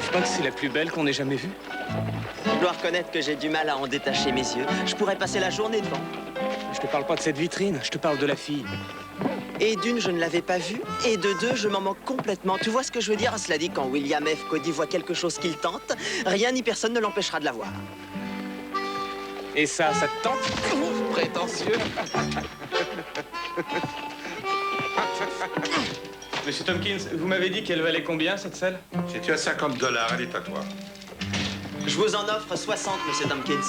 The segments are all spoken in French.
trouves pas que c'est la plus belle qu'on ait jamais vue? Je dois reconnaître que j'ai du mal à en détacher mes yeux. Je pourrais passer la journée devant. Je te parle pas de cette vitrine, je te parle de la fille. Et d'une, je ne l'avais pas vue. Et de deux, je m'en moque complètement. Tu vois ce que je veux dire? Cela dit, quand William F. Cody voit quelque chose qu'il tente, rien ni personne ne l'empêchera de la voir. Et ça te tente? Prétentieux. Monsieur Tompkins, vous m'avez dit qu'elle valait combien, cette selle? Si tu as $50, elle est à toi. Je vous en offre 60, monsieur Tompkins.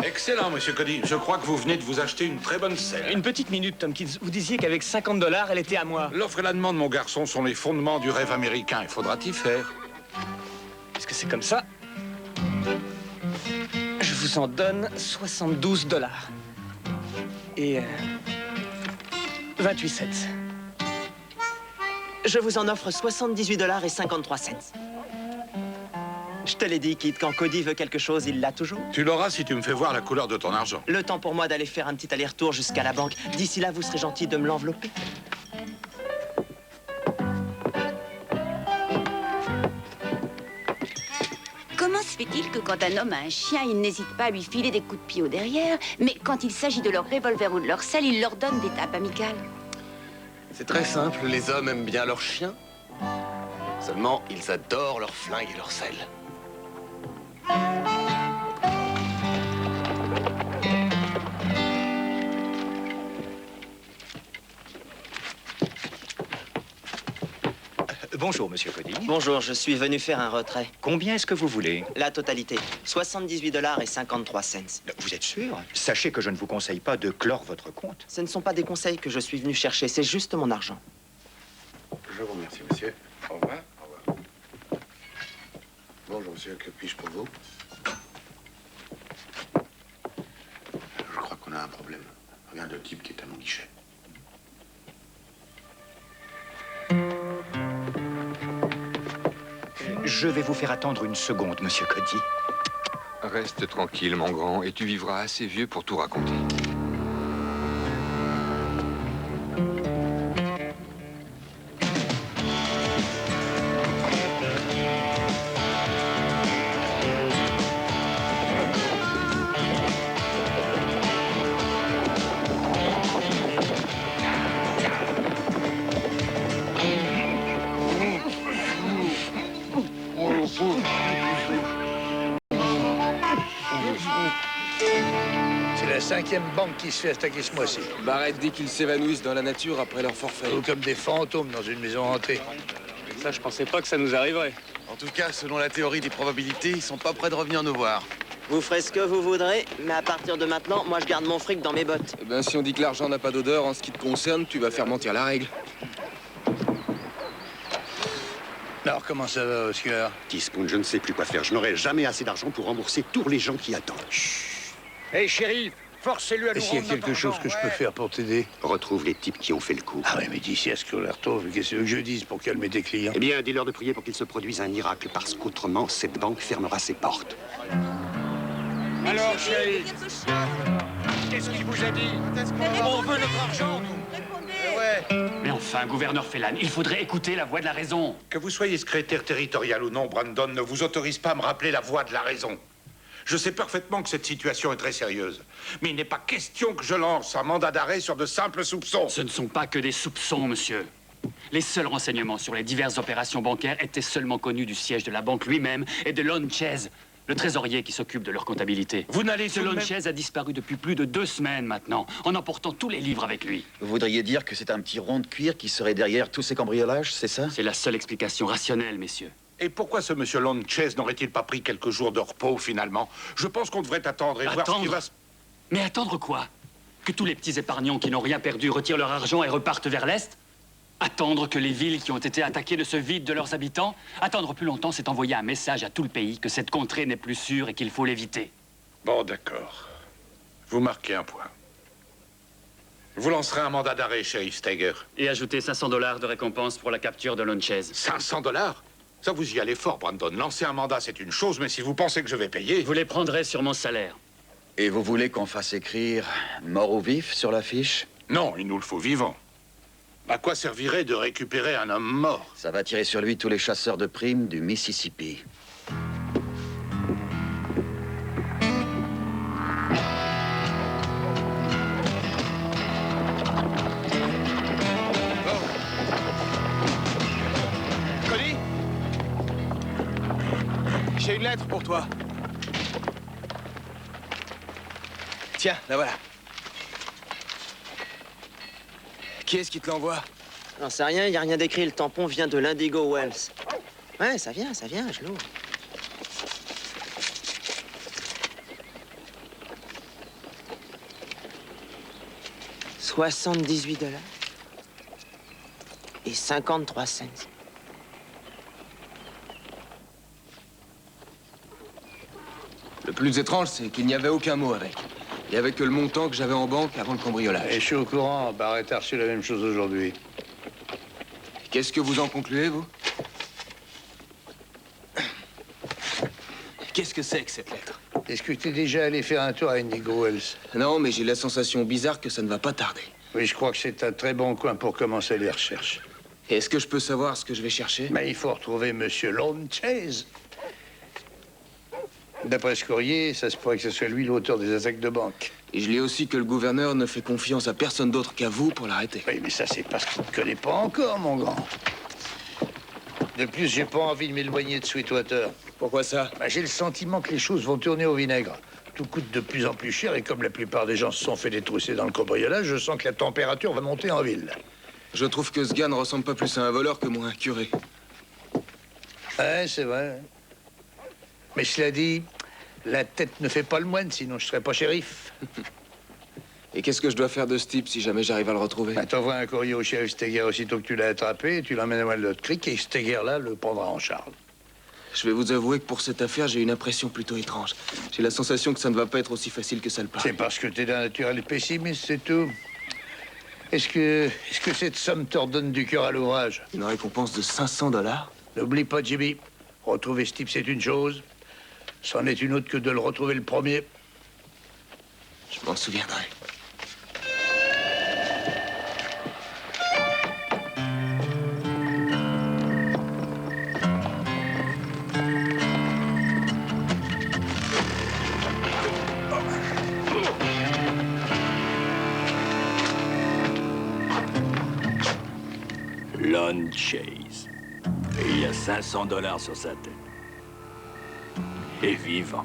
Excellent, monsieur Cody. Je crois que vous venez de vous acheter une très bonne selle. Une petite minute, Tompkins. Vous disiez qu'avec $50, elle était à moi. L'offre et la demande, mon garçon, sont les fondements du rêve américain. Il faudra t'y faire. Est-ce que c'est comme ça? Je vous en donne $72. Et 28 cents. Je vous en offre 78 et 53 cents. Je te l'ai dit, Kid, quand Cody veut quelque chose, il l'a toujours. Tu l'auras si tu me fais voir la couleur de ton argent. Le temps pour moi d'aller faire un petit aller-retour jusqu'à la banque. D'ici là, vous serez gentil de me l'envelopper. Comment se fait-il que quand un homme a un chien, il n'hésite pas à lui filer des coups de pied au derrière, mais quand il s'agit de leur revolver ou de leur selle, il leur donne des tapes amicales? C'est très simple, les hommes aiment bien leurs chiens. Seulement, ils adorent leurs flingues et leurs selles. Bonjour, monsieur Cody. Bonjour, je suis venu faire un retrait. Combien est-ce que vous voulez? La totalité. 78 et 53 cents. Vous êtes sûr? Sachez que je ne vous conseille pas de clore votre compte. Ce ne sont pas des conseils que je suis venu chercher, c'est juste mon argent. Je vous remercie, monsieur. Au revoir. Au revoir. Bonjour, monsieur. Que puis-je pour vous? Je crois qu'on a un problème. Regarde le type qui est à mon guichet. Je vais vous faire attendre une seconde, monsieur Cody. Reste tranquille, mon grand, et tu vivras assez vieux pour tout raconter. C'est la 5e banque qui se fait attaquer ce mois-ci. Barrette dès qu'ils s'évanouissent dans la nature après leur forfait. Ou comme des fantômes dans une maison hantée. Ça, je pensais pas que ça nous arriverait. En tout cas, selon la théorie des probabilités, ils sont pas prêts de revenir nous voir. Vous ferez ce que vous voudrez, mais à partir de maintenant, moi, je garde mon fric dans mes bottes. Eh ben, si on dit que l'argent n'a pas d'odeur, en ce qui te concerne, tu vas faire mentir la règle. Alors, comment ça va, Oscar? Teaspoon, je ne sais plus quoi faire. Je n'aurai jamais assez d'argent pour rembourser tous les gens qui attendent. Hey, shérif, forcez-le à nous. Est-ce qu'il y a quelque chose que je peux faire pour t'aider? Retrouve les types qui ont fait le coup. Ah oui, mais d'ici à ce qu'on les retrouve, qu'est-ce que je dise pour calmer tes clients? Eh bien, dis-leur de prier pour qu'il se produise un miracle, parce qu'autrement, cette banque fermera ses portes. Alors, shérif, qu'est-ce qu'il vous a dit? On veut notre argent, nous. Mais enfin, gouverneur Phelan, il faudrait écouter la voix de la raison. Que vous soyez secrétaire territorial ou non, Brandon ne vous autorise pas à me rappeler la voix de la raison. Je sais parfaitement que cette situation est très sérieuse. Mais il n'est pas question que je lance un mandat d'arrêt sur de simples soupçons. Ce ne sont pas que des soupçons, monsieur. Les seuls renseignements sur les diverses opérations bancaires étaient seulement connus du siège de la banque lui-même et de Lon Chase, le trésorier qui s'occupe de leur comptabilité. Vous n'allez Ce Lon Chase a disparu depuis plus de 2 semaines maintenant, en emportant tous les livres avec lui. Vous voudriez dire que c'est un petit rond de cuir qui serait derrière tous ces cambriolages, c'est ça? C'est la seule explication rationnelle, messieurs. Et pourquoi ce monsieur Lon Chase n'aurait-il pas pris quelques jours de repos, finalement? Je pense qu'on devrait attendre et voir ce qui va se... Mais attendre quoi? Que tous les petits épargnants qui n'ont rien perdu retirent leur argent et repartent vers l'Est? Attendre que les villes qui ont été attaquées ne se vident de leurs habitants? Attendre plus longtemps, c'est envoyer un message à tout le pays que cette contrée n'est plus sûre et qu'il faut l'éviter. Bon, d'accord. Vous marquez un point. Vous lancerez un mandat d'arrêt, shérif Steger. Et ajoutez $500 de récompense pour la capture de Lon Chase. $500? Ça, vous y allez fort, Brandon. Lancer un mandat, c'est une chose, mais si vous pensez que je vais payer... Vous les prendrez sur mon salaire. Et vous voulez qu'on fasse écrire mort ou vif sur l'affiche? Non, il nous le faut vivant. À quoi servirait de récupérer un homme mort? Ça va tirer sur lui tous les chasseurs de primes du Mississippi. Connie? J'ai une lettre pour toi. Tiens, la voilà. Qui est-ce qui te l'envoie? J'en sais rien, il n'y a rien d'écrit. Le tampon vient de l'Indigo Wells. Ouais, ça vient, je l'ouvre. $78 et 53 cents. Le plus étrange, c'est qu'il n'y avait aucun mot avec. Il n'y avait que le montant que j'avais en banque avant le cambriolage. Et je suis au courant, Barrett a reçu la même chose aujourd'hui. Qu'est-ce que vous en concluez, vous? Qu'est-ce que c'est que cette lettre? Est-ce que tu es déjà allé faire un tour à Indigo Wells? Non, mais j'ai la sensation bizarre que ça ne va pas tarder. Oui, je crois que c'est un très bon coin pour commencer les recherches. Est-ce que je peux savoir ce que je vais chercher? Mais il faut retrouver Monsieur Lone Chase. D'après ce courrier, ça se pourrait que ce soit lui l'auteur des attaques de banque. Et je lis aussi que le gouverneur ne fait confiance à personne d'autre qu'à vous pour l'arrêter. Oui, mais ça, c'est parce qu'il ne te connaît pas encore, mon grand. De plus, j'ai pas envie de m'éloigner de Sweetwater. Pourquoi ça? J'ai le sentiment que les choses vont tourner au vinaigre. Tout coûte de plus en plus cher et comme la plupart des gens se sont fait détrousser dans le cambriolage, je sens que la température va monter en ville. Je trouve que ce gars ne ressemble pas plus à un voleur que moi, un curé. Ouais, c'est vrai. Mais cela dit, la tête ne fait pas le moine, sinon je serais pas shérif. Et qu'est-ce que je dois faire de ce type si jamais j'arrive à le retrouver? T'envoies un courrier au shérif Steger aussitôt que tu l'as attrapé, et tu l'emmènes à Walnut Creek, et Steger-là le prendra en charge. Je vais vous avouer que pour cette affaire, j'ai une impression plutôt étrange. J'ai la sensation que ça ne va pas être aussi facile que ça le paraît. C'est parce que t'es d'un naturel pessimiste, c'est tout. Est-ce que cette somme t'ordonne du cœur à l'ouvrage? Une récompense de $500? N'oublie pas, Jimmy. Retrouver ce type, c'est une chose. C'en est une autre que de le retrouver le premier. Je m'en souviendrai. Lone Chase. Et il y a $500 sur sa tête. Et vivant.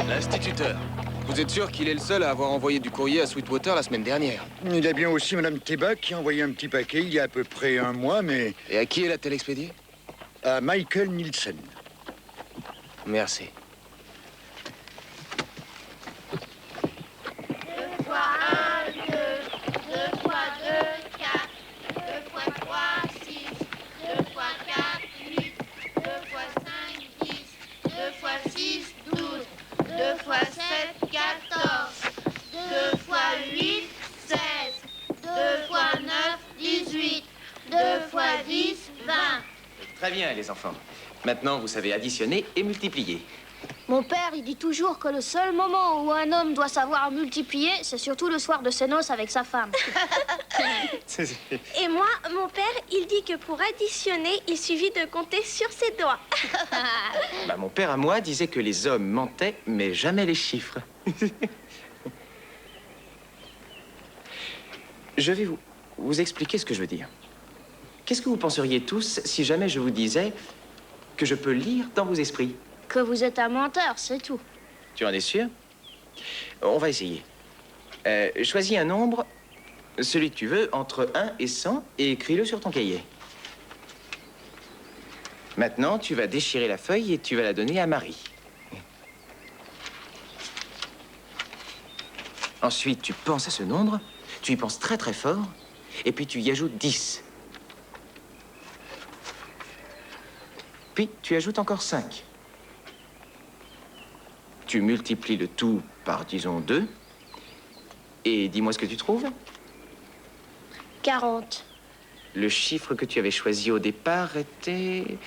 L'instituteur. Vous êtes sûr qu'il est le seul à avoir envoyé du courrier à Sweetwater la semaine dernière? Il y a bien aussi Madame Tebac qui a envoyé un petit paquet il y a à peu près un mois, mais... Et à qui l'a-t-elle expédié? À Michael Nielsen. Merci. 2 fois 1, 2. 2 fois 2, 4. 2 fois 3, 6. 2 fois 4, 8. 2 fois 5, 10. 2 fois 6, 12. 2 fois 7, 14. 2 fois 8, 16. 2 fois 9, 18. 2 fois 10, 20. Très bien, les enfants. Maintenant, vous savez additionner et multiplier. Mon père, il dit toujours que le seul moment où un homme doit savoir multiplier, c'est surtout le soir de ses noces avec sa femme. Et moi, mon père, il dit que pour additionner, il suffit de compter sur ses doigts. Mon père à moi disait que les hommes mentaient, mais jamais les chiffres. Je vais vous expliquer ce que je veux dire. Qu'est-ce que vous penseriez tous si jamais je vous disais que je peux lire dans vos esprits? Que vous êtes un menteur, c'est tout. Tu en es sûr? On va essayer. Choisis un nombre, celui que tu veux, entre 1 et 100, et écris-le sur ton cahier. Maintenant, tu vas déchirer la feuille et tu vas la donner à Marie. Ensuite, tu penses à ce nombre, tu y penses très très fort, et puis tu y ajoutes 10. Puis, tu ajoutes encore 5. Tu multiplies le tout par, disons, 2. Et dis-moi ce que tu trouves. 40. Le chiffre que tu avais choisi au départ était...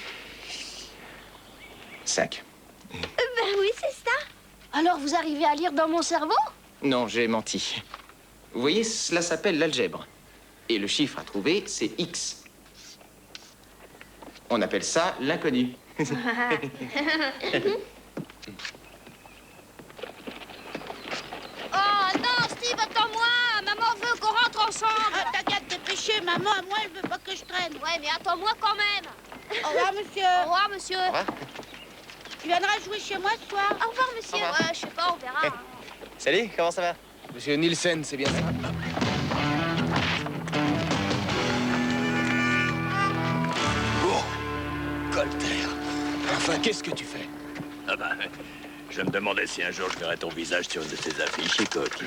5. Ben oui, c'est ça. Alors vous arrivez à lire dans mon cerveau? Non, j'ai menti. Vous voyez, cela s'appelle l'algèbre. Et le chiffre à trouver, c'est X. On appelle ça l'inconnu. Oh non, Steve, attends-moi. Maman veut qu'on rentre ensemble. Ah, t'as qu'à te dépêcher, maman. Moi, elle veut pas que je traîne. Ouais, mais attends-moi quand même. Au revoir, monsieur. Au revoir, monsieur. Au revoir. Tu viendras jouer chez moi ce soir? Au revoir, monsieur. Au revoir. Ouais, je sais pas, on verra. Salut, comment ça va? Monsieur Nielsen, c'est bien ça? Oh, Colter. Enfin, qu'est-ce que tu fais? Ah ben, je me demandais si un jour je verrais ton visage sur une de ces affiches, Hickok.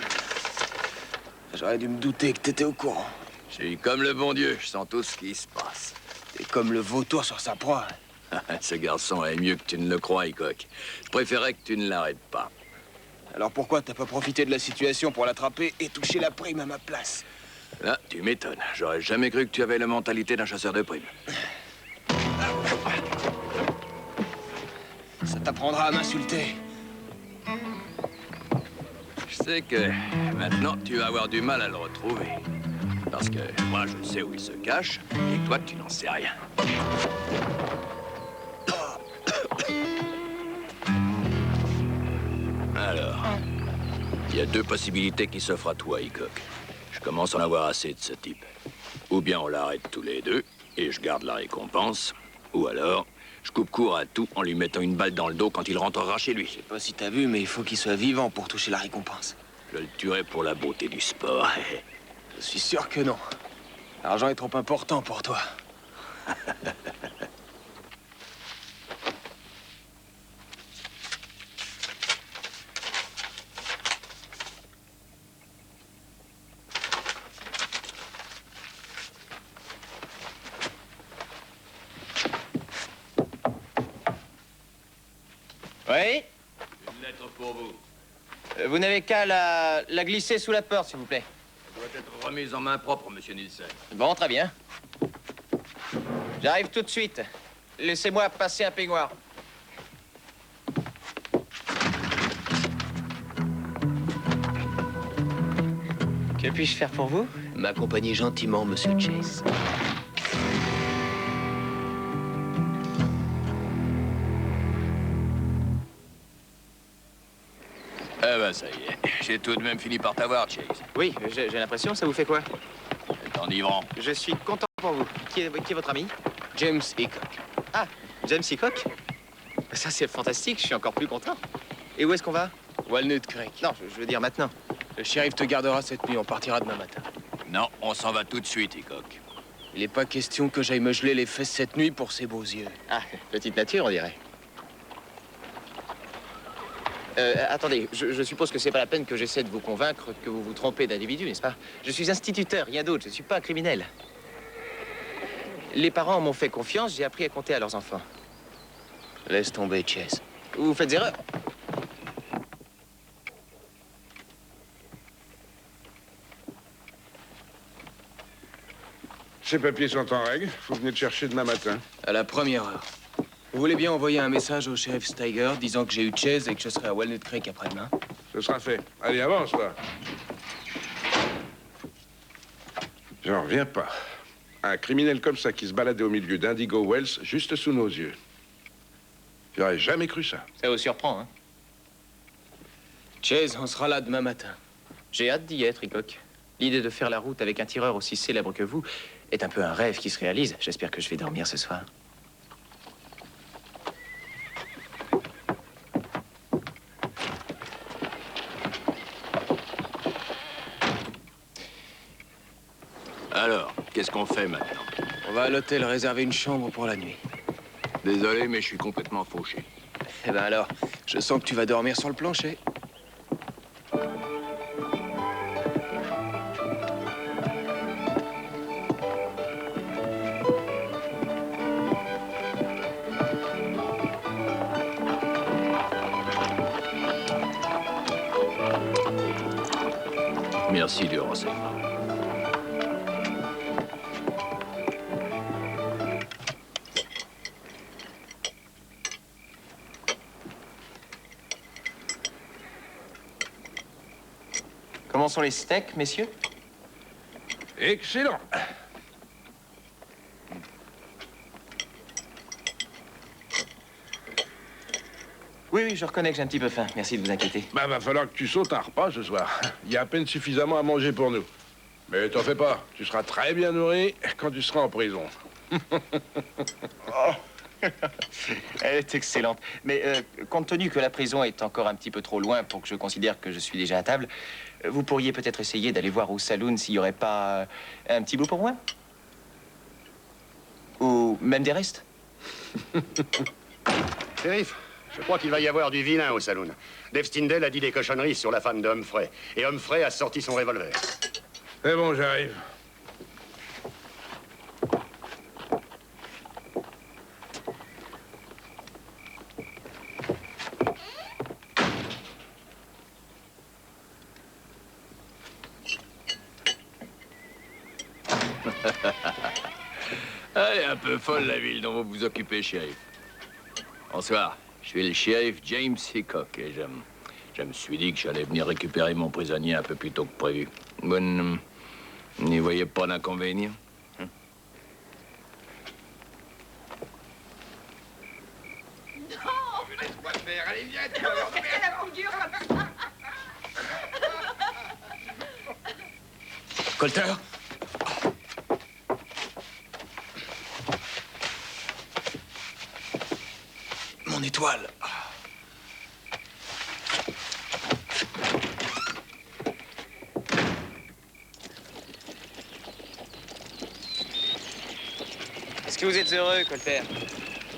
J'aurais dû me douter que t'étais au courant. Je suis comme le bon Dieu, je sens tout ce qui se passe. T'es comme le vautour sur sa proie. Ce garçon est mieux que tu ne le crois, Hickok. Je préférais que tu ne l'arrêtes pas. Alors pourquoi t'as pas profité de la situation pour l'attraper et toucher la prime à ma place? Là, tu m'étonnes. J'aurais jamais cru que tu avais la mentalité d'un chasseur de primes. Ça t'apprendra à m'insulter. Je sais que maintenant, tu vas avoir du mal à le retrouver. Parce que moi, je sais où il se cache, et toi, tu n'en sais rien. Alors, il y a deux possibilités qui s'offrent à toi, Hickok. Je commence à en avoir assez de ce type. Ou bien on l'arrête tous les deux, et je garde la récompense. Ou alors, je coupe court à tout en lui mettant une balle dans le dos quand il rentrera chez lui. Je sais pas si t'as vu, mais il faut qu'il soit vivant pour toucher la récompense. Je le tuerai pour la beauté du sport. Je suis sûr que non. L'argent est trop important pour toi. Oui? Une lettre pour vous. Vous n'avez qu'à la glisser sous la porte, s'il vous plaît. Elle doit être remise en main propre, monsieur Nielsen. Bon, très bien. J'arrive tout de suite. Laissez-moi passer un peignoir. Que puis-je faire pour vous? M'accompagnez gentiment, monsieur Chase. Ah ben, ça y est. J'ai tout de même fini par t'avoir, Chase. Oui, j'ai l'impression. Ça vous fait quoi? C'est enivrant. Je suis content pour vous. Qui est votre ami? James Hickok. Ah, James Hickok? Ça, c'est fantastique. Je suis encore plus content. Et où est-ce qu'on va? Walnut Creek. Non, je veux dire maintenant. Le shérif te gardera cette nuit. On partira demain matin. Non, on s'en va tout de suite, Hickok. Il n'est pas question que j'aille me geler les fesses cette nuit pour ses beaux yeux. Ah, petite nature, on dirait. Attendez, je suppose que c'est pas la peine que j'essaie de vous convaincre que vous vous trompez d'individu, n'est-ce pas? Je suis instituteur, rien d'autre. Je suis pas un criminel. Les parents m'ont fait confiance, j'ai appris à compter à leurs enfants. Laisse tomber, Chase. Vous faites erreur. Ces papiers sont en règle. Vous venez de chercher demain matin. À la première heure. Vous voulez bien envoyer un message au shérif Steiger disant que j'ai eu Chase et que je serai à Walnut Creek après-demain? Ce sera fait. Allez, avance, là. J'en reviens pas. Un criminel comme ça qui se baladait au milieu d'Indigo Wells, juste sous nos yeux. J'aurais jamais cru ça. Ça vous surprend, hein? Chase, on sera là demain matin. J'ai hâte d'y être, Hickok. L'idée de faire la route avec un tireur aussi célèbre que vous est un peu un rêve qui se réalise. J'espère que je vais dormir ce soir. Alors, qu'est-ce qu'on fait maintenant? On va à l'hôtel réserver une chambre pour la nuit. Désolé, mais je suis complètement fauché. Eh ben alors, je sens que tu vas dormir sur le plancher. Merci du renseignement. Comment sont les steaks, messieurs? Excellent. Oui, je reconnais que j'ai un petit peu faim. Merci de vous inquiéter. Bah, va falloir que tu sautes un repas ce soir. Il y a à peine suffisamment à manger pour nous. Mais t'en fais pas, tu seras très bien nourri quand tu seras en prison. Elle est excellente. Mais compte tenu que la prison est encore un petit peu trop loin pour que je considère que je suis déjà à table, vous pourriez peut-être essayer d'aller voir au saloon s'il n'y aurait pas un petit bout pour moi? Ou même des restes? Shérif, je crois qu'il va y avoir du vilain au saloon. Dave Tyndall a dit des cochonneries sur la femme de Humphrey. Et Humphrey a sorti son revolver. C'est bon, j'arrive. Elle est un peu folle, la ville dont vous vous occupez, shérif. Bonsoir, je suis le shérif James Hickok et je me suis dit que j'allais venir récupérer mon prisonnier un peu plus tôt que prévu. Vous n'y voyez pas d'inconvénient? Non! Laisse-moi faire, allez, viens, tu vas leur C'est la plus dure. Colter? Mon étoile. Est-ce que vous êtes heureux, Colter?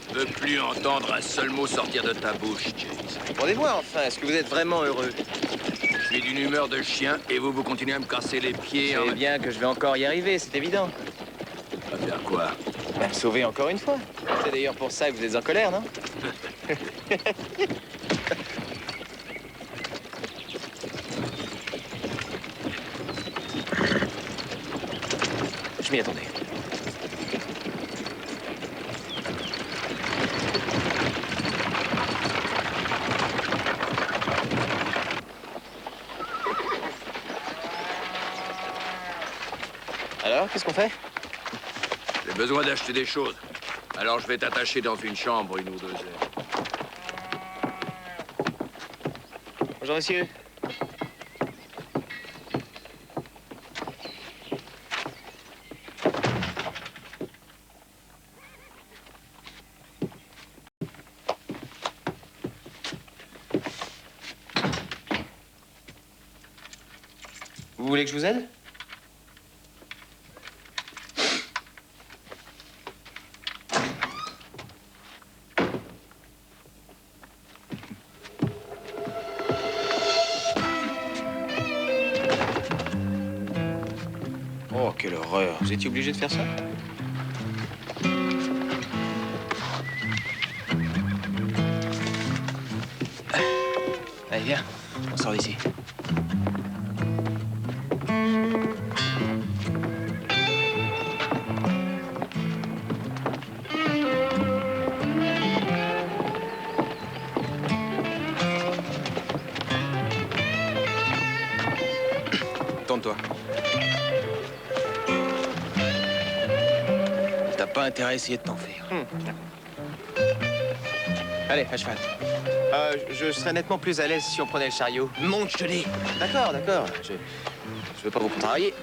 Je veux plus entendre un seul mot sortir de ta bouche, James. Répondez-moi enfin, est-ce que vous êtes vraiment heureux? Je suis d'une humeur de chien et vous continuez à me casser les pieds. C'est bien que je vais encore y arriver, c'est évident. À faire quoi? Me sauver encore une fois. C'est d'ailleurs pour ça que vous êtes en colère, non? Je m'y attendais. Alors, qu'est-ce qu'on fait? J'ai besoin d'acheter des choses. Alors je vais t'attacher dans une chambre 1 ou 2 heures. Bonjour, monsieur. Vous voulez que je vous aide? Oh, quelle horreur. Vous étiez obligé de faire ça? Allez, viens. On sort d'ici. Tourne-toi. T'as pas intérêt à essayer de t'enfuir. Allez, à cheval. Je serais nettement plus à l'aise si on prenait le chariot. Monte, je te dis. D'accord. Je veux pas vous contrarier.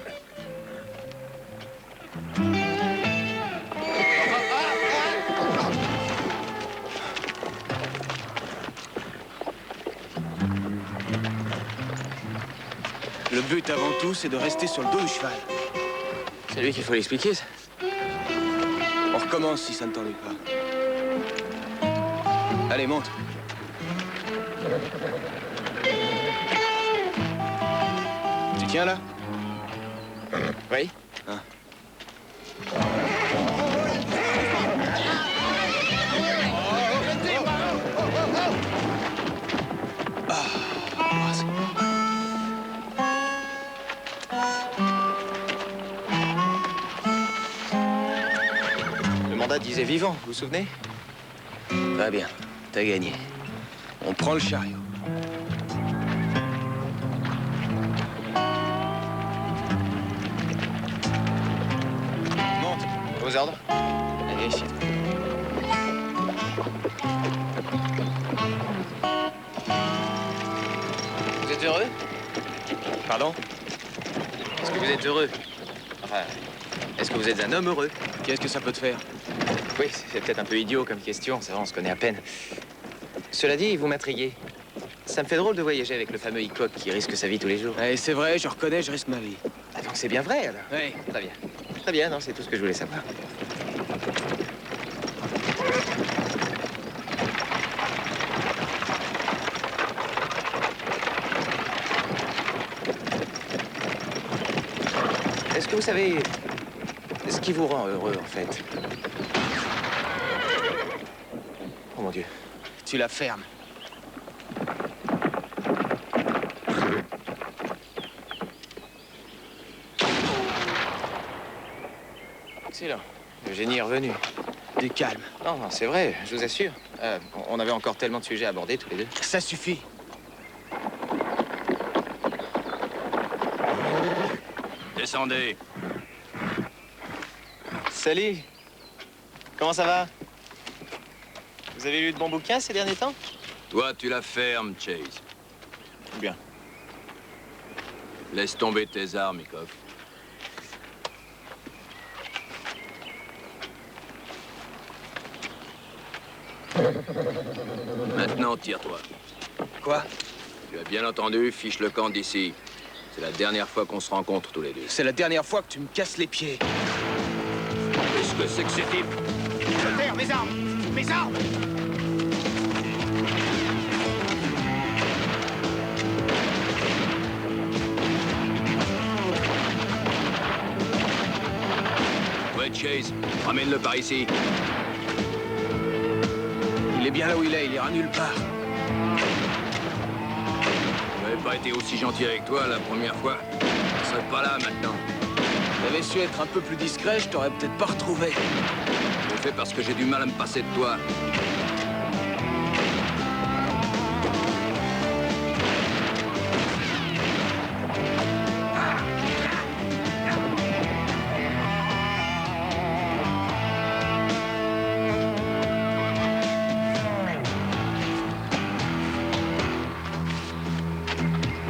Le but avant tout, c'est de rester sur le dos du cheval. C'est lui qu'il faut l'expliquer, ça. On recommence si ça ne t'ennuie pas. Allez, monte. Tu tiens là? Oui. Hein. mandat disait vivant, vous vous souvenez? Très bien, t'as gagné. On prend le chariot. Monte, aux ordres. Allez, ici. Vous êtes heureux? Pardon? Est-ce que vous êtes heureux? Enfin, est-ce que vous êtes un homme heureux? Qu'est-ce que ça peut te faire? Oui, c'est peut-être un peu idiot comme question, c'est vrai, on se connaît à peine. Cela dit, vous m'intriguez. Ça me fait drôle de voyager avec le fameux Hickok qui risque sa vie tous les jours. Ouais, c'est vrai, je reconnais, je risque ma vie. Ah, donc c'est bien vrai, alors? Oui. Très bien. Très bien, non, c'est tout ce que je voulais savoir. Est-ce que vous savez ce qui vous rend heureux, en fait? Oh mon Dieu. Tu la fermes. Excellent. Le génie est revenu. Du calme. Non, non, c'est vrai, je vous assure. On avait encore tellement de sujets à aborder, tous les deux. Ça suffit. Descendez. Salut. Comment ça va? Vous avez lu de bons bouquins ces derniers temps? Toi, tu la fermes, Chase. Bien. Laisse tomber tes armes, Hickok. Maintenant, tire-toi. Quoi? Tu as bien entendu, fiche le camp d'ici. C'est la dernière fois qu'on se rencontre tous les deux. C'est la dernière fois que tu me casses les pieds. Qu'est-ce que c'est que ces types? Colter, mes armes! Mes armes! Ouais, Chase, ramène-le par ici. Il est bien là où il ira nulle part. J'avais pas été aussi gentil avec toi la première fois. Je serais pas là maintenant. T'avais su être un peu plus discret, je t'aurais peut-être pas retrouvé. Je le fais parce que j'ai du mal à me passer de toi.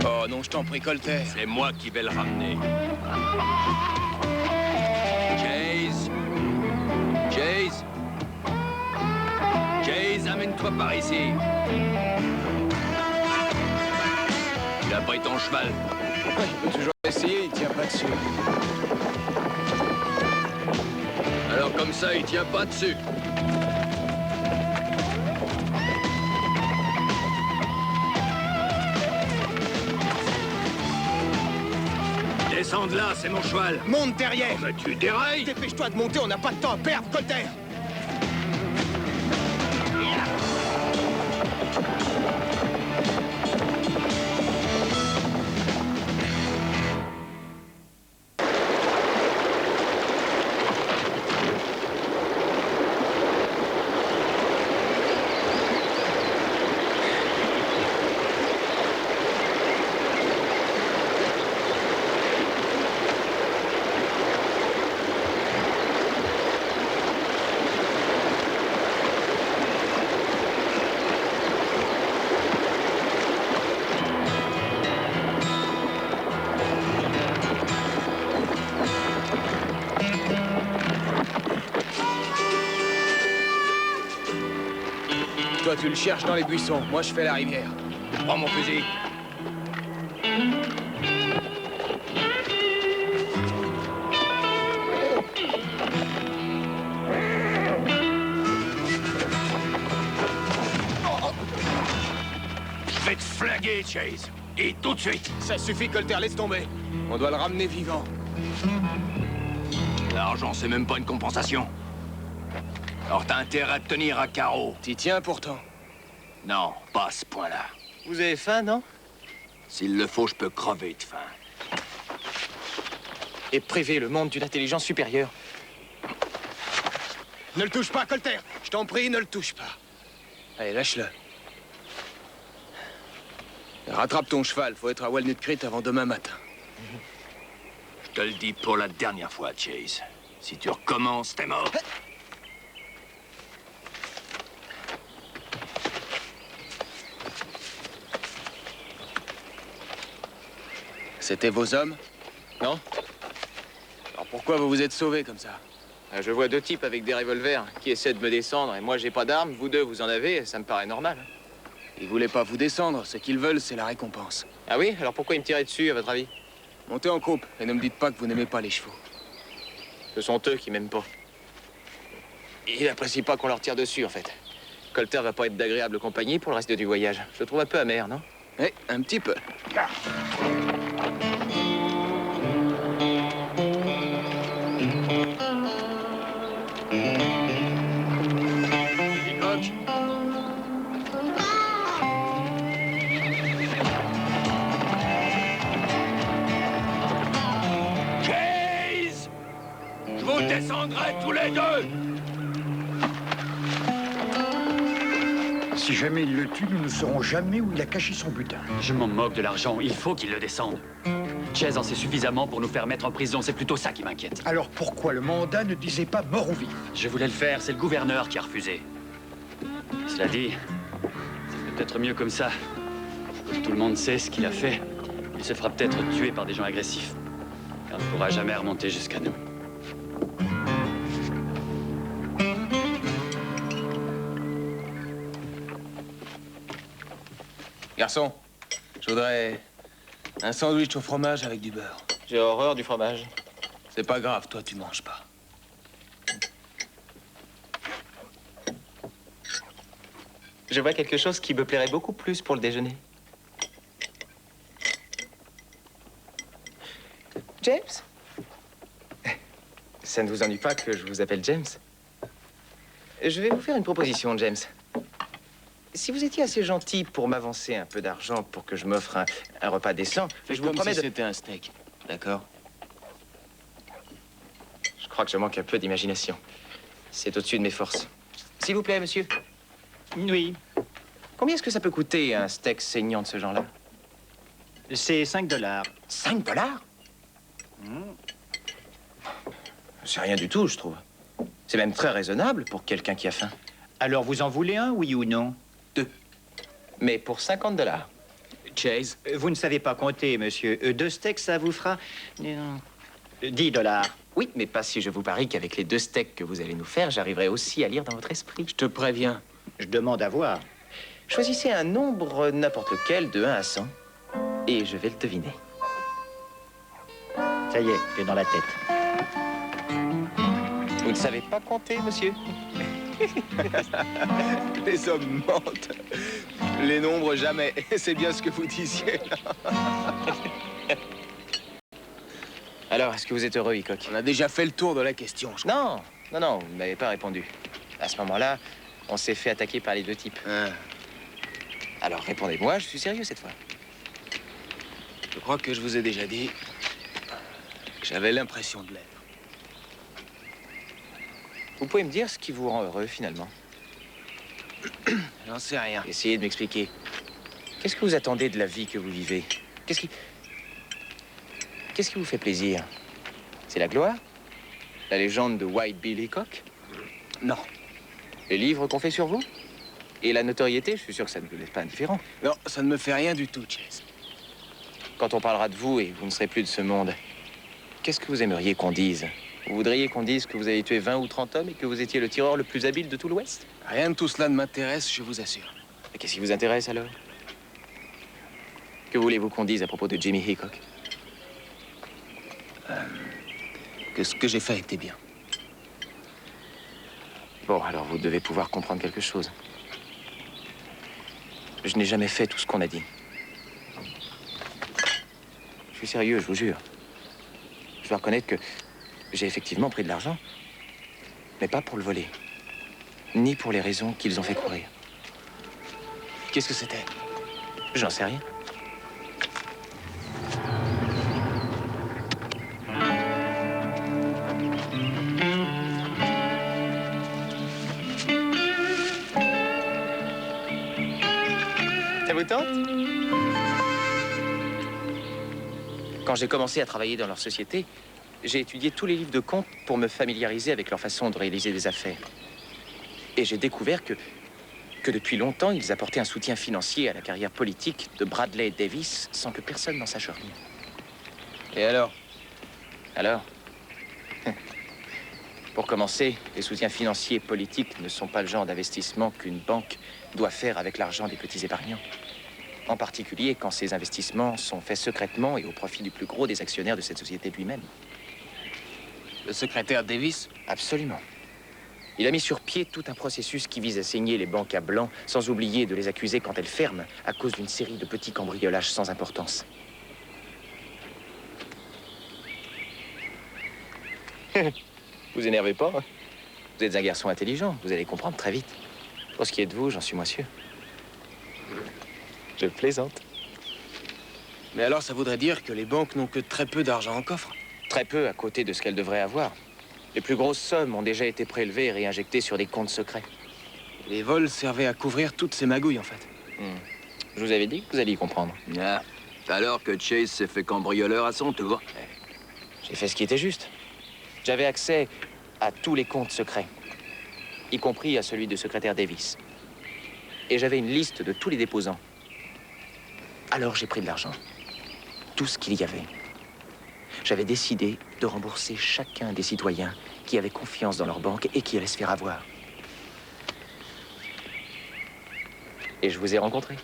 Oh non, je t'en prie, Colter. C'est moi qui vais le ramener. Chase. Chase. Chase, amène-toi par ici. Il a pris ton cheval. Il peut toujours essayer, il tient pas dessus. Alors comme ça, il tient pas dessus. Descends de là, c'est mon cheval. Monte derrière. Oh, mais tu dérailles. Dépêche-toi de monter, on n'a pas de temps à perdre, Colter. Toi, tu le cherches dans les buissons. Moi, je fais la rivière. Prends mon fusil. Je vais te flinguer, Chase. Et tout de suite. Ça suffit, Colter, laisse tomber. On doit le ramener vivant. L'argent, c'est même pas une compensation. Alors t'as intérêt à te tenir à carreau. T'y tiens pourtant. Non, pas à ce point-là. Vous avez faim, non? S'il le faut, je peux crever de faim. Et priver le monde d'une intelligence supérieure. Ne le touche pas, Colter. Je t'en prie, ne le touche pas. Allez, lâche-le. Rattrape ton cheval. Faut être à Walnut Creek avant demain matin. Je te le dis pour la dernière fois, Chase. Si tu recommences, t'es mort. C'était vos hommes? Non? Alors pourquoi vous vous êtes sauvés comme ça? Je vois deux types avec des revolvers qui essaient de me descendre et moi j'ai pas d'armes, vous deux vous en avez, ça me paraît normal. Ils voulaient pas vous descendre, ce qu'ils veulent c'est la récompense. Ah oui? Alors pourquoi ils me tiraient dessus à votre avis? Montez en croupe et ne me dites pas que vous n'aimez pas les chevaux. Ce sont eux qui m'aiment pas. Ils n'apprécient pas qu'on leur tire dessus en fait. Colter va pas être d'agréable compagnie pour le reste du voyage. Je le trouve un peu amer, non? Eh, un petit peu. Chase! Je vous descendrai tous les deux! Si jamais il le tue, nous ne saurons jamais où il a caché son butin. Je m'en moque de l'argent. Il faut qu'il le descende. Chase en sait suffisamment pour nous faire mettre en prison. C'est plutôt ça qui m'inquiète. Alors pourquoi le mandat ne disait pas mort ou vif? Je voulais le faire. C'est le gouverneur qui a refusé. Cela dit, c'est peut-être mieux comme ça. Comme tout le monde sait ce qu'il a fait, il se fera peut-être tuer par des gens agressifs. Car il ne pourra jamais remonter jusqu'à nous. Garçon, je voudrais un sandwich au fromage avec du beurre. J'ai horreur du fromage. C'est pas grave, toi tu manges pas. Je vois quelque chose qui me plairait beaucoup plus pour le déjeuner. James? Ça ne vous ennuie pas que je vous appelle James? Je vais vous faire une proposition, James. Si vous étiez assez gentil pour m'avancer un peu d'argent pour que je m'offre un repas décent, je vous promets si de... c'était un steak, d'accord? Je crois que je manque un peu d'imagination. C'est au-dessus de mes forces. S'il vous plaît, monsieur. Oui. Combien est-ce que ça peut coûter un steak saignant de ce genre-là? C'est 5 $. 5 $? C'est rien du tout, je trouve. C'est même très raisonnable pour quelqu'un qui a faim. Alors vous en voulez un, oui ou non? 2. Mais pour 50 $. Chase? Vous ne savez pas compter, monsieur. 2 steaks, ça vous fera 10 $. Oui, mais pas si je vous parie qu'avec les 2 steaks que vous allez nous faire, j'arriverai aussi à lire dans votre esprit. Je te préviens. Je demande à voir. Choisissez un nombre n'importe lequel de 1 à 100 et je vais le deviner. Ça y est, j'ai dans la tête. Vous ne savez pas compter, monsieur? Les hommes mentent. Les nombres, jamais. C'est bien ce que vous disiez. Alors, est-ce que vous êtes heureux, Hickok? On a déjà fait le tour de la question, je crois. Non, vous ne m'avez pas répondu. À ce moment-là, on s'est fait attaquer par les 2 types. Alors, répondez-moi, je suis sérieux cette fois. Je crois que je vous ai déjà dit que j'avais l'impression de l'être. Vous pouvez me dire ce qui vous rend heureux, finalement? J'en sais rien. Essayez de m'expliquer. Qu'est-ce que vous attendez de la vie que vous vivez? Qu'est-ce qui vous fait plaisir? C'est la gloire? La légende de White Bill Hickok? Non. Les livres qu'on fait sur vous? Et la notoriété, je suis sûr que ça ne vous laisse pas indifférent. Non, ça ne me fait rien du tout, Chase. Quand on parlera de vous et vous ne serez plus de ce monde, qu'est-ce que vous aimeriez qu'on dise? Vous voudriez qu'on dise que vous avez tué 20 ou 30 hommes et que vous étiez le tireur le plus habile de tout l'Ouest? Rien de tout cela ne m'intéresse, je vous assure. Et qu'est-ce qui vous intéresse, alors? Que voulez-vous qu'on dise à propos de Jimmy Hickok? Que ce que j'ai fait était bien. Bon, alors vous devez pouvoir comprendre quelque chose. Je n'ai jamais fait tout ce qu'on a dit. Je suis sérieux, je vous jure. Je dois reconnaître que j'ai effectivement pris de l'argent, mais pas pour le voler, ni pour les raisons qu'ils ont fait courir. Qu'est-ce que c'était? J'en sais rien. détente. Quand j'ai commencé à travailler dans leur société, j'ai étudié tous les livres de comptes pour me familiariser avec leur façon de réaliser des affaires. Et j'ai découvert que depuis longtemps, ils apportaient un soutien financier à la carrière politique de Bradley Davis sans que personne n'en sache rien. Et alors? Alors? Pour commencer, les soutiens financiers politiques ne sont pas le genre d'investissement qu'une banque doit faire avec l'argent des petits épargnants. En particulier quand ces investissements sont faits secrètement et au profit du plus gros des actionnaires de cette société lui-même. Le secrétaire Davis? Absolument. Il a mis sur pied tout un processus qui vise à saigner les banques à blanc, sans oublier de les accuser quand elles ferment, à cause d'une série de petits cambriolages sans importance. Vous énervez pas, hein? Vous êtes un garçon intelligent, vous allez comprendre très vite. Pour ce qui est de vous, j'en suis moins sûr. Je plaisante. Mais alors, ça voudrait dire que les banques n'ont que très peu d'argent en coffre? Très peu à côté de ce qu'elles devraient avoir. Les plus grosses sommes ont déjà été prélevées et réinjectées sur des comptes secrets. Les vols servaient à couvrir toutes ces magouilles, en fait. Je vous avais dit que vous alliez y comprendre. Ah, alors que Chase s'est fait cambrioleur à son tour. J'ai fait ce qui était juste. J'avais accès à tous les comptes secrets, y compris à celui du secrétaire Davis. Et j'avais une liste de tous les déposants. Alors j'ai pris de l'argent. Tout ce qu'il y avait. J'avais décidé de rembourser chacun des citoyens qui avaient confiance dans leur banque et qui allaient se faire avoir. Et je vous ai rencontré.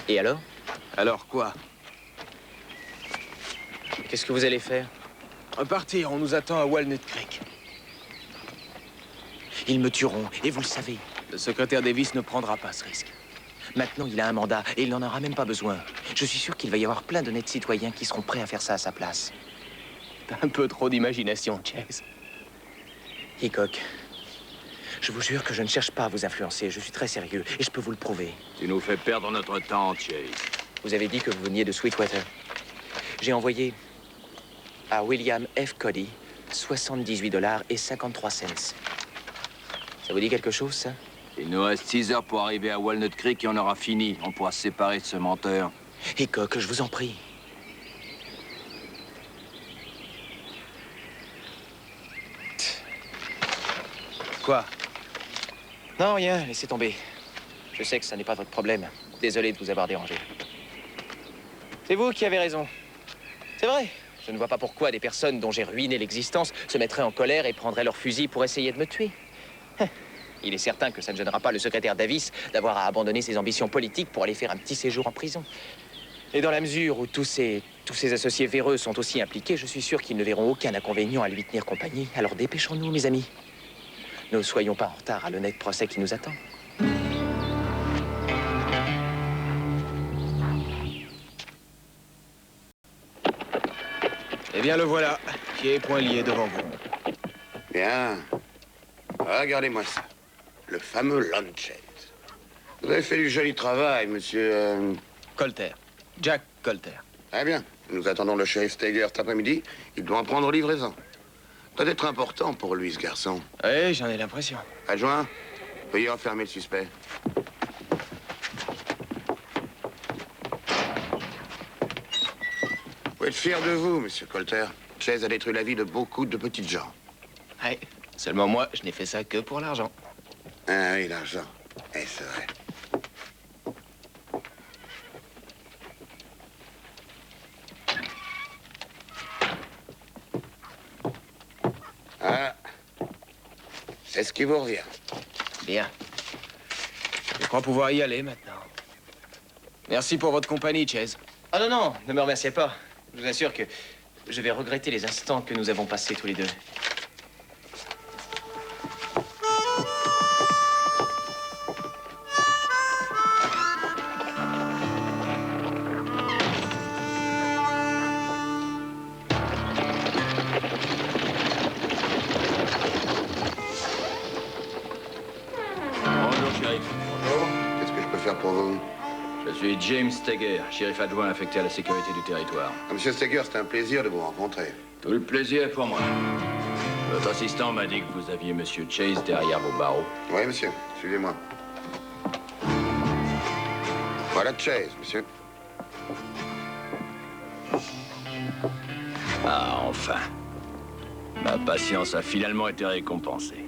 Et alors? Alors quoi? Qu'est-ce que vous allez faire? Repartir, on nous attend à Walnut Creek. Ils me tueront, et vous le savez. Le secrétaire Davis ne prendra pas ce risque. Maintenant, il a un mandat, et il n'en aura même pas besoin. Je suis sûr qu'il va y avoir plein d'honnêtes citoyens qui seront prêts à faire ça à sa place. T'as un peu trop d'imagination, Chase. Hickok, je vous jure que je ne cherche pas à vous influencer. Je suis très sérieux, et je peux vous le prouver. Tu nous fais perdre notre temps, Chase. Vous avez dit que vous veniez de Sweetwater. J'ai envoyé à William F. Cody 78,53 $. Ça vous dit quelque chose, ça? Il nous reste 6 heures pour arriver à Walnut Creek et on aura fini. On pourra se séparer de ce menteur. Hickok, je vous en prie. Quoi? Non, rien, laissez tomber. Je sais que ça n'est pas votre problème. Désolé de vous avoir dérangé. C'est vous qui avez raison. C'est vrai. Je ne vois pas pourquoi des personnes dont j'ai ruiné l'existence se mettraient en colère et prendraient leur fusil pour essayer de me tuer. Il est certain que ça ne gênera pas le secrétaire Davis d'avoir à abandonner ses ambitions politiques pour aller faire un petit séjour en prison. Et dans la mesure où tous ces associés véreux sont aussi impliqués, je suis sûr qu'ils ne verront aucun inconvénient à lui tenir compagnie. Alors dépêchons-nous, mes amis. Ne soyons pas en retard à l'honnête procès qui nous attend. Eh bien, le voilà, pieds et poings liés devant vous. Bien. Regardez-moi ça. Le fameux Lon Chase. Vous avez fait du joli travail, monsieur... Colter. Jack Colter. Très bien. Nous attendons le shérif Steger cet après-midi. Il doit en prendre livraison. Ça doit être important pour lui, ce garçon. Oui, j'en ai l'impression. Adjoint, veuillez enfermer le suspect. Vous pouvez être fier de vous, monsieur Colter. Chase a détruit la vie de beaucoup de petites gens. Ouais, seulement moi, je n'ai fait ça que pour l'argent. Ah oui, l'argent. Eh, c'est vrai. Ah, c'est ce qui vous revient. Bien. Je crois pouvoir y aller maintenant. Merci pour votre compagnie, Chase. Ah non, non, ne me remerciez pas. Je vous assure que je vais regretter les instants que nous avons passés tous les deux. Bonjour, shérif. Bonjour. Qu'est-ce que je peux faire pour vous? Je suis James Steger, shérif adjoint affecté à la sécurité du territoire. Monsieur Steger, c'est un plaisir de vous rencontrer. Tout le plaisir est pour moi. Votre assistant m'a dit que vous aviez Monsieur Chase derrière vos barreaux. Oui, monsieur. Suivez-moi. Voilà Chase, monsieur. Ah, enfin. Ma patience a finalement été récompensée.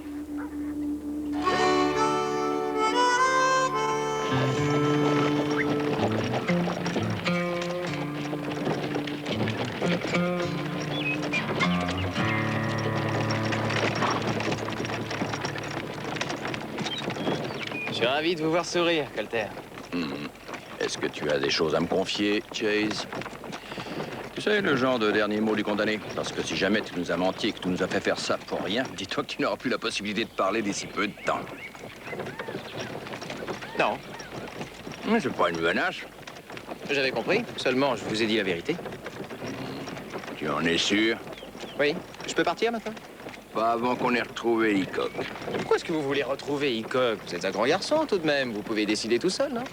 Je suis ravi de vous voir sourire, Colter. Est-ce que tu as des choses à me confier, Chase? Tu sais, le genre de dernier mot du condamné. Parce que si jamais tu nous as menti et que tu nous as fait faire ça pour rien, dis-toi que tu n'auras plus la possibilité de parler d'ici peu de temps. Non. Mais c'est pas une menace. J'avais compris. Seulement, je vous ai dit la vérité. Tu en es sûr? Oui. Je peux partir maintenant? Pas avant qu'on ait retrouvé Hickok. Pourquoi est-ce que vous voulez retrouver Hickok? Vous êtes un grand garçon, tout de même. Vous pouvez décider tout seul, non?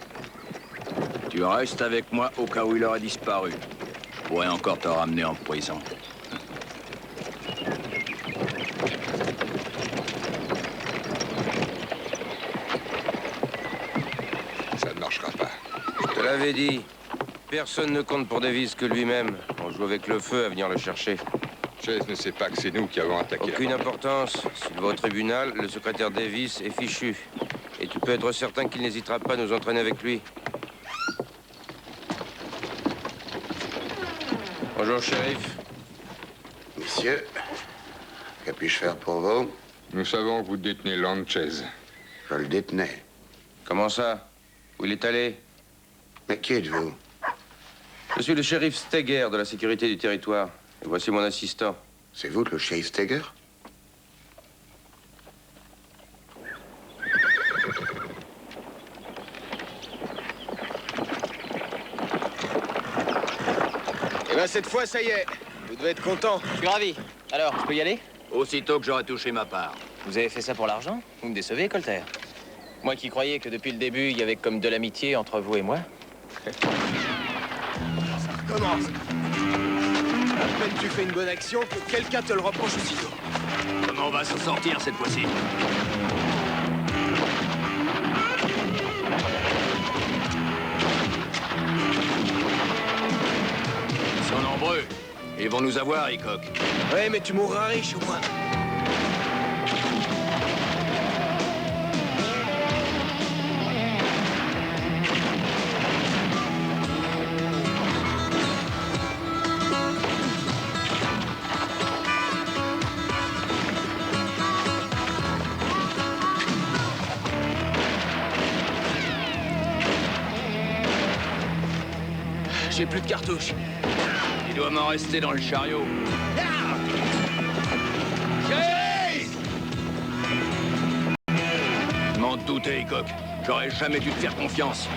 Tu restes avec moi au cas où il aurait disparu. Je pourrais encore te ramener en prison. Ça ne marchera pas. Je te l'avais dit. Personne ne compte pour Davis que lui-même. On joue avec le feu à venir le chercher. Chase ne sait pas que c'est nous qui avons attaqué. Aucune importance. S'il va au tribunal, le secrétaire Davis est fichu. Et tu peux être certain qu'il n'hésitera pas à nous entraîner avec lui. Bonjour, shérif. Messieurs, que puis-je faire pour vous? Nous savons que vous détenez Lanchez. Je le détenais. Comment ça? Où il est allé? Mais qui êtes-vous? Je suis le shérif Steger de la sécurité du territoire. Et voici mon assistant. C'est vous le shérif Steger? Eh ben, cette fois, ça y est. Vous devez être content. Je suis ravi. Alors, je peux y aller? Aussitôt que j'aurai touché ma part. Vous avez fait ça pour l'argent? Vous me décevez, Colter. Moi qui croyais que depuis le début, il y avait comme de l'amitié entre vous et moi. Ça recommence. À peine tu fais une bonne action que quelqu'un te le reproche aussitôt. Comment on va s'en sortir cette fois-ci? Ils sont nombreux. Ils vont nous avoir, Hickok. Ouais, mais tu mourras riche au moins. J'ai plus de cartouches. Il doit m'en rester dans le chariot. Je m'en doutais, Hickok. J'aurais jamais dû te faire confiance.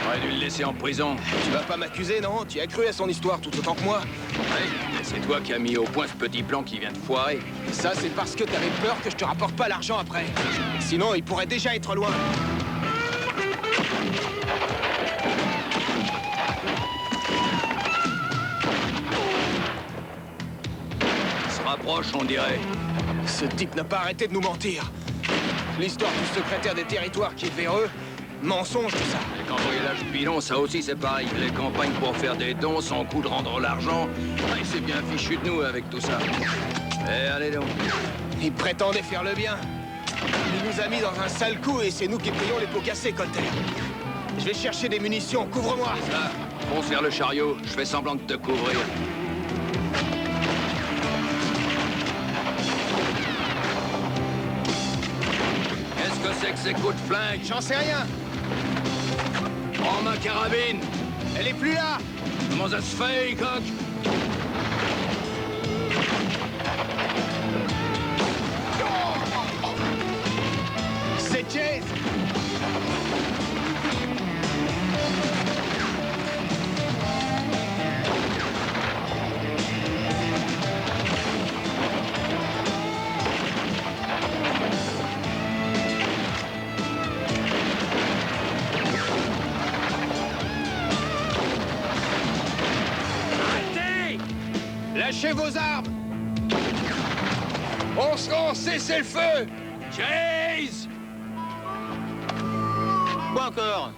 J'aurais dû le laisser en prison. Tu vas pas m'accuser, non? Tu as cru à son histoire tout autant que moi. Oui, c'est toi qui as mis au point ce petit plan qui vient de foirer. Ça, c'est parce que t'avais peur que je te rapporte pas l'argent après. Sinon, il pourrait déjà être loin. Rapproche, on dirait. Ce type n'a pas arrêté de nous mentir. L'histoire du secrétaire des territoires qui est véreux, mensonge tout ça. Les cambriolages bidons, ça aussi c'est pareil. Les campagnes pour faire des dons sans coup de rendre l'argent. Il s'est bien fichu de nous avec tout ça. Eh, allez donc. Il prétendait faire le bien. Il nous a mis dans un sale coup et c'est nous qui payons les pots cassés, Colter. Je vais chercher des munitions, couvre-moi. Ça, fonce vers le chariot, je fais semblant de te couvrir. Qu'est-ce que c'est que ces coups de flingue? J'en sais rien. Prends ma carabine. Elle est plus là. Comment ça se fait, Hickok? C'est Chase. Lâchez vos armes! On se rend, cessez le feu! Chase! Quoi encore?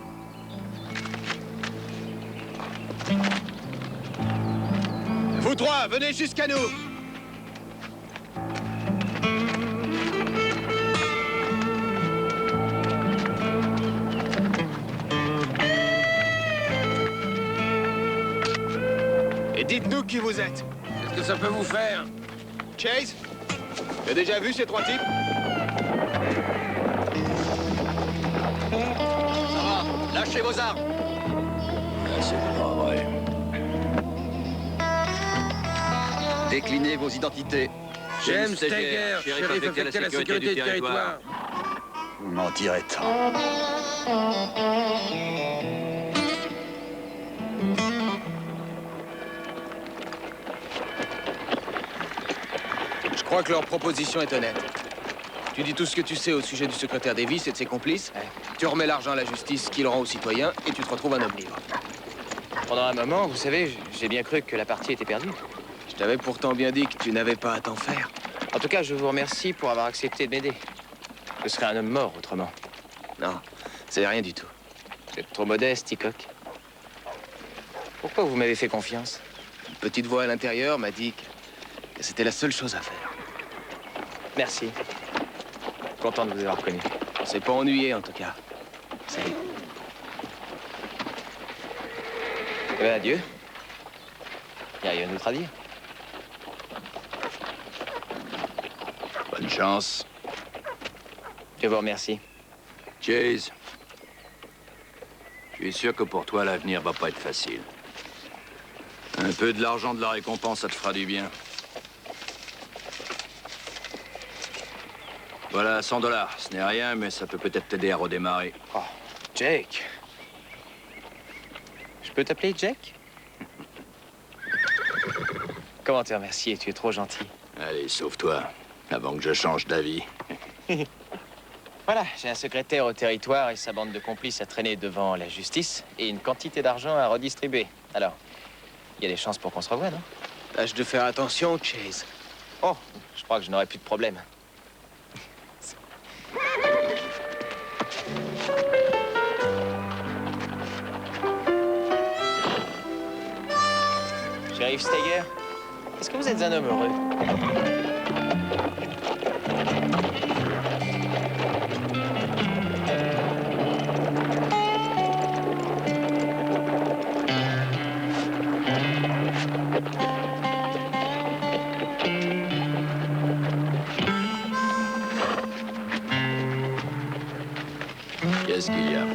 Vous trois, venez jusqu'à nous! Et dites-nous qui vous êtes. Qu'est-ce que ça peut vous faire? Chase? Tu as déjà vu ces trois types? Ça va, lâchez vos armes. C'est pas vrai. Déclinez vos identités. James Steger, shérif affecté à la sécurité du territoire. Vous m'en direz tant. Je crois que leur proposition est honnête. Tu dis tout ce que tu sais au sujet du secrétaire Davis et de ses complices. Tu remets l'argent à la justice qu'il rend aux citoyens et tu te retrouves un homme libre. Pendant un moment, vous savez, j'ai bien cru que la partie était perdue. Je t'avais pourtant bien dit que tu n'avais pas à t'en faire. En tout cas, je vous remercie pour avoir accepté de m'aider. Je serais un homme mort autrement. Non, c'est rien du tout. Vous êtes trop modeste, Hickok. Pourquoi vous m'avez fait confiance? Une petite voix à l'intérieur m'a dit que c'était la seule chose à faire. Merci. Content de vous avoir reconnu. On s'est pas ennuyé, en tout cas. Salut. Eh bien, adieu. Il n'y a rien d'autre à dire. Bonne chance. Je vous remercie. Chase, je suis sûr que pour toi, l'avenir va pas être facile. Un peu de l'argent de la récompense, ça te fera du bien. Voilà, 100 $. Ce n'est rien, mais ça peut peut-être t'aider à redémarrer. Oh, Jake. Je peux t'appeler Jake? Comment te remercier? Tu es trop gentil. Allez, sauve-toi, avant que je change d'avis. Voilà, j'ai un secrétaire au territoire et sa bande de complices à traîner devant la justice et une quantité d'argent à redistribuer. Alors, il y a des chances pour qu'on se revoie, non? Tâche de faire attention, Chase. Oh, je crois que je n'aurai plus de problème. Shérif Steger, est-ce que vous êtes un homme heureux? Qu'est-ce qu'il y a?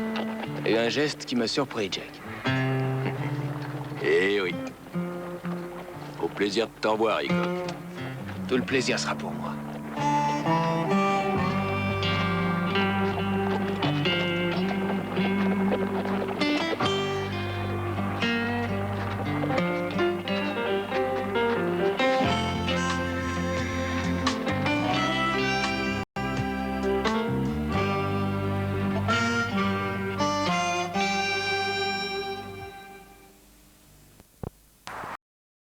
Il y a eu un geste qui m'a surpris, Jack. Eh oui. Au plaisir de t'en voir, Hickok. Tout le plaisir sera pour moi.